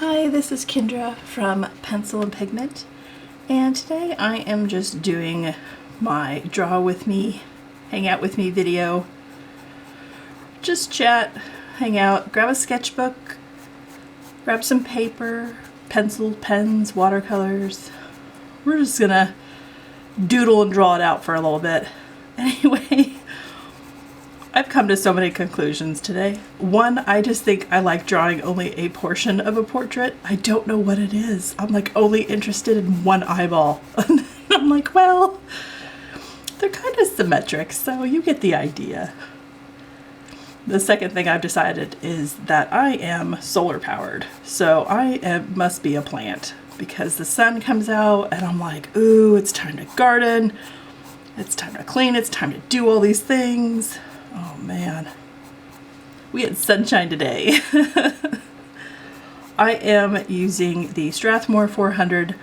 Hi, this is Kendra from Pencil and Pigment, and today I am just doing my draw with me, hang out with me video. Just chat, hang out, grab a sketchbook, grab some paper, pencil, pens, watercolors. We're just gonna doodle and draw it out for a little bit. Anyway, I've come to so many conclusions today. One, I just think I like drawing only a portion of a portrait. I don't know what it is. I'm like only interested in one eyeball. And I'm like, well, they're kind of symmetric, so you get the idea. The second thing I've decided is that I am solar powered. So must be a plant because the sun comes out and I'm like, ooh, it's time to garden. It's time to clean. It's time to do all these things. Oh man, we had sunshine today. I am using the Strathmore 400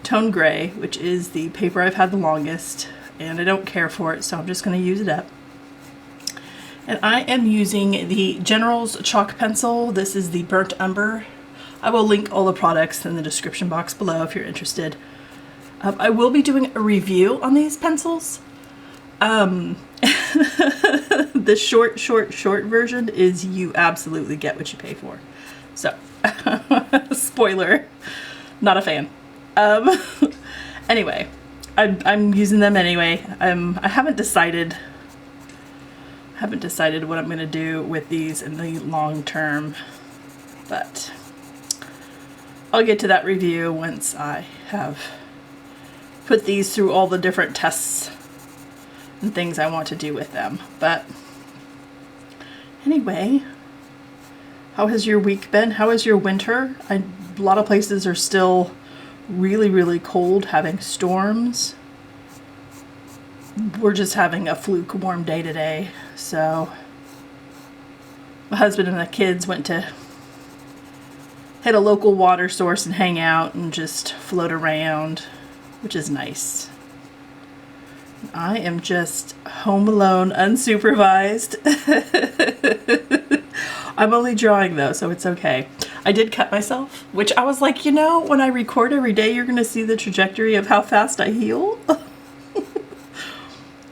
Tone Gray, which is the paper I've had the longest, and I don't care for it, so I'm just going to use it up. And I am using the General's chalk pencil. This is the Burnt Umber. I will link all the products in the description box below if you're interested. I will be doing a review on these pencils. The short version is you absolutely get what you pay for. So, spoiler, not a fan. Anyway, I'm using them anyway. I haven't decided what I'm gonna do with these in the long term, but I'll get to that review once I have put these through all the different tests and things I want to do with them. But anyway, how has your week been? How is your winter? A lot of places are still really cold, having storms. We're just having a fluke warm day today. So my husband and the kids went to hit a local water source and hang out and just float around, which is nice. I am just home alone, unsupervised. I'm only drawing though, so it's okay. I did cut myself, which I was like, you know, when I record every day, you're going to see the trajectory of how fast I heal.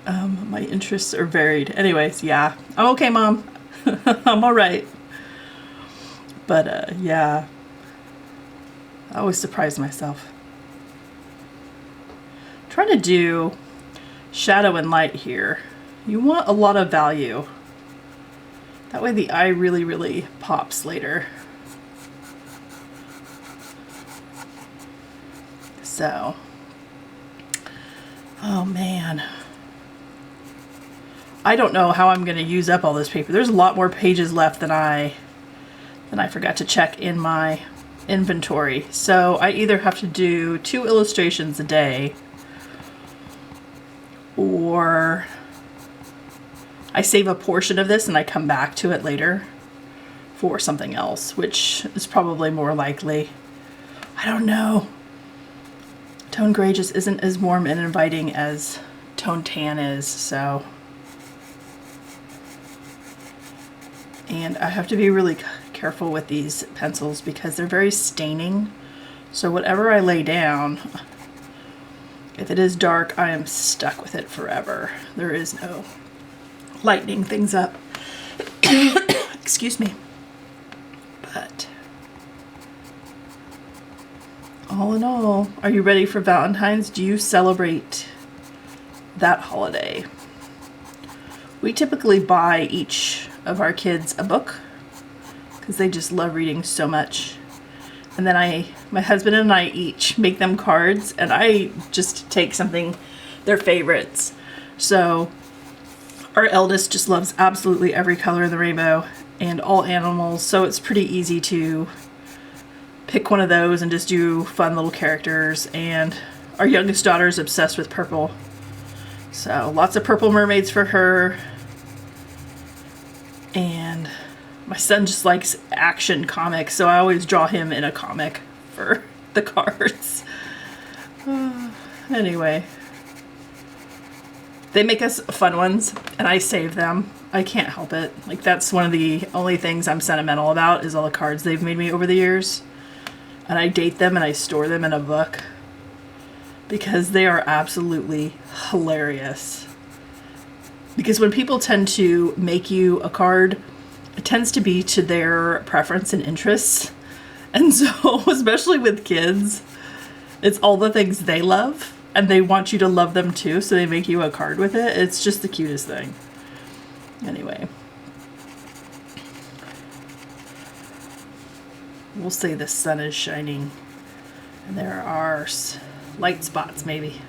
My interests are varied. Anyways, yeah, I'm okay, Mom. I'm all right. But yeah, I always surprise myself. I'm trying to do shadow and light here. You want a lot of value. That way the eye really pops later. So, oh man. I don't know how I'm going to use up all this paper. There's a lot more pages left than I forgot to check in my inventory. So I either have to do 2 illustrations a day, or I save a portion of this and I come back to it later for something else, which is probably more likely. I don't know. Tone Gray just isn't as warm and inviting as Tone Tan is, so. And I have to be really careful with these pencils because they're very staining. So whatever I lay down, if it is dark, I am stuck with it forever. There is no lightening things up. Excuse me. But all in all, are you ready for Valentine's? Do you celebrate that holiday? We typically buy each of our kids a book because they just love reading so much. And then my husband and I each make them cards, and I just take something, their favorites. So our eldest just loves absolutely every color of the rainbow and all animals, so it's pretty easy to pick one of those and just do fun little characters. And our youngest daughter is obsessed with purple, so lots of purple mermaids for her. And my son just likes action comics, so I always draw him in a comic for the cards. Anyway, they make us fun ones, and I save them. I can't help it. Like, that's one of the only things I'm sentimental about, is all the cards they've made me over the years. and I date them and I store them in a book because they are absolutely hilarious. Because when people tend to make you a card, it tends to be to their preference and interests. And so, especially with kids, it's all the things they love and they want you to love them too, so they make you a card with it. It's just the cutest thing. Anyway. We'll say the sun is shining and there are light spots maybe.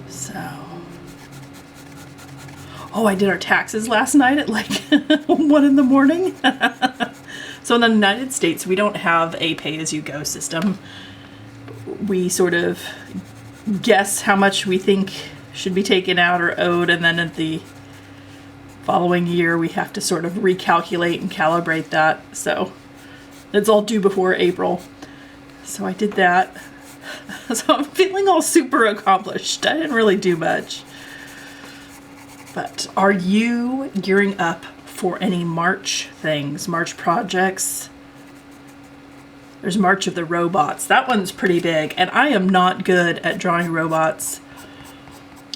So, oh, I did our taxes last night at like 1 in the morning. So in the United States, we don't have a pay-as-you-go system. We sort of guess how much we think should be taken out or owed, and then at the following year we have to sort of recalculate and calibrate that. So it's all due before April. So I did that. So I'm feeling all super accomplished. I didn't really do much. But are you gearing up for any March things, March projects? There's March of the Robots. That one's pretty big, and I am not good at drawing robots.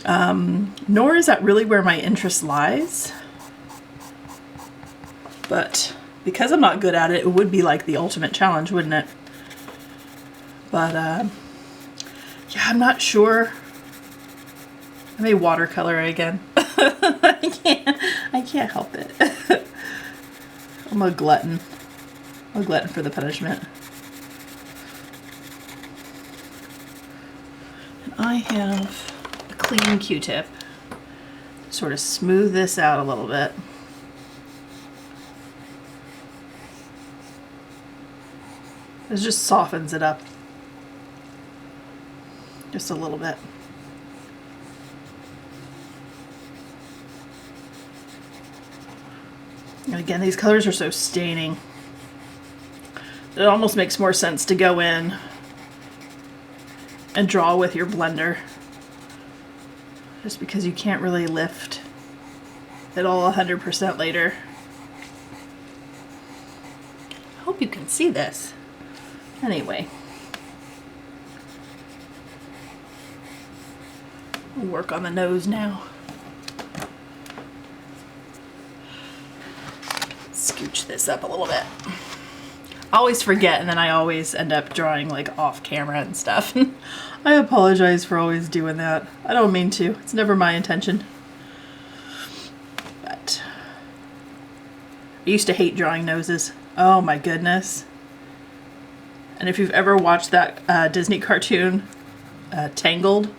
Nor is that really where my interest lies. But because I'm not good at it, it would be like the ultimate challenge, wouldn't it? But yeah, I'm not sure. I may watercolor again. I can't help it. I'm a glutton. I'm a glutton for the punishment. And I have a clean Q-tip. Sort of smooth this out a little bit. It just softens it up. Just a little bit. And again, these colors are so staining. It almost makes more sense to go in and draw with your blender. Just because you can't really lift it all 100% later. I hope you can see this. Anyway. We'll work on the nose now. Scooch this up a little bit. I always forget, and then I always end up drawing like off camera and stuff. I apologize for always doing that. I don't mean to. It's never my intention. But I used to hate drawing noses. Oh my goodness. And if you've ever watched that Disney cartoon, Tangled,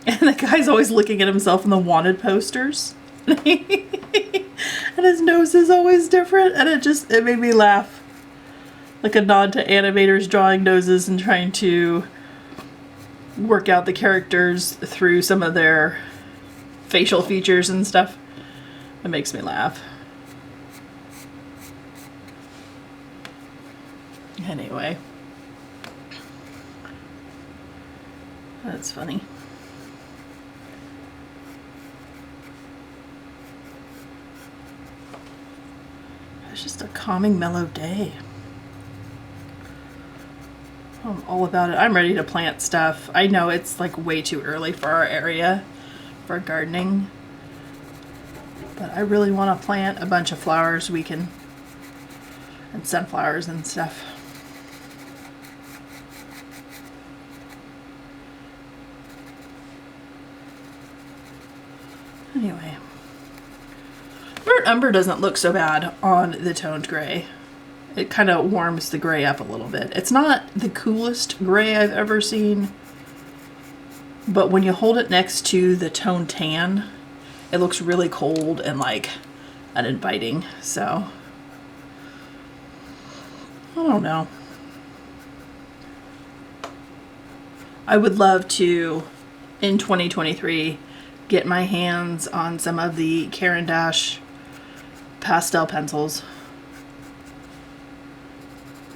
and the guy's always looking at himself in the wanted posters. And his nose is always different, and it made me laugh. Like a nod to animators drawing noses and trying to work out the characters through some of their facial features and stuff. It makes me laugh. Anyway. That's funny. It's just a calming, mellow day. I'm all about it. I'm ready to plant stuff. I know it's like way too early for our area for gardening, but I really want to plant a bunch of flowers and sunflowers and stuff. Anyway, burnt umber doesn't look so bad on the toned gray. It kind of warms the gray up a little bit. It's not the coolest gray I've ever seen, but when you hold it next to the toned tan, it looks really cold and like uninviting. So I don't know. I would love to, in 2023, get my hands on some of the Caran d'Ache pastel pencils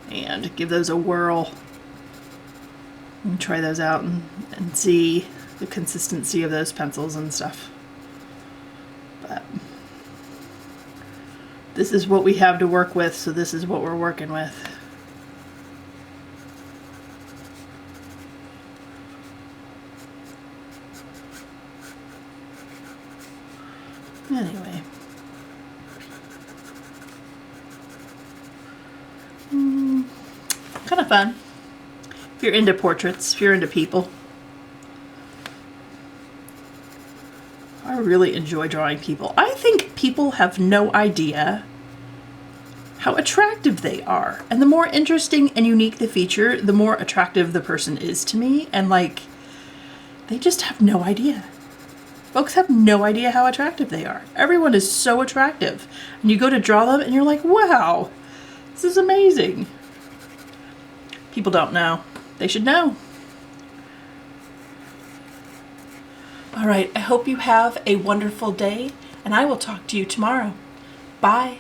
and give those a whirl and try those out and see the consistency of those pencils and stuff. But this is what we have to work with, so this is what we're working with. Anyway. Kind of fun. If you're into portraits, if you're into people. I really enjoy drawing people. I think people have no idea how attractive they are. And the more interesting and unique the feature, the more attractive the person is to me. And like, they just have no idea. Folks have no idea how attractive they are. Everyone is so attractive. And you go to draw them and you're like, wow, this is amazing. People don't know. They should know. All right, I hope you have a wonderful day, and I will talk to you tomorrow. Bye.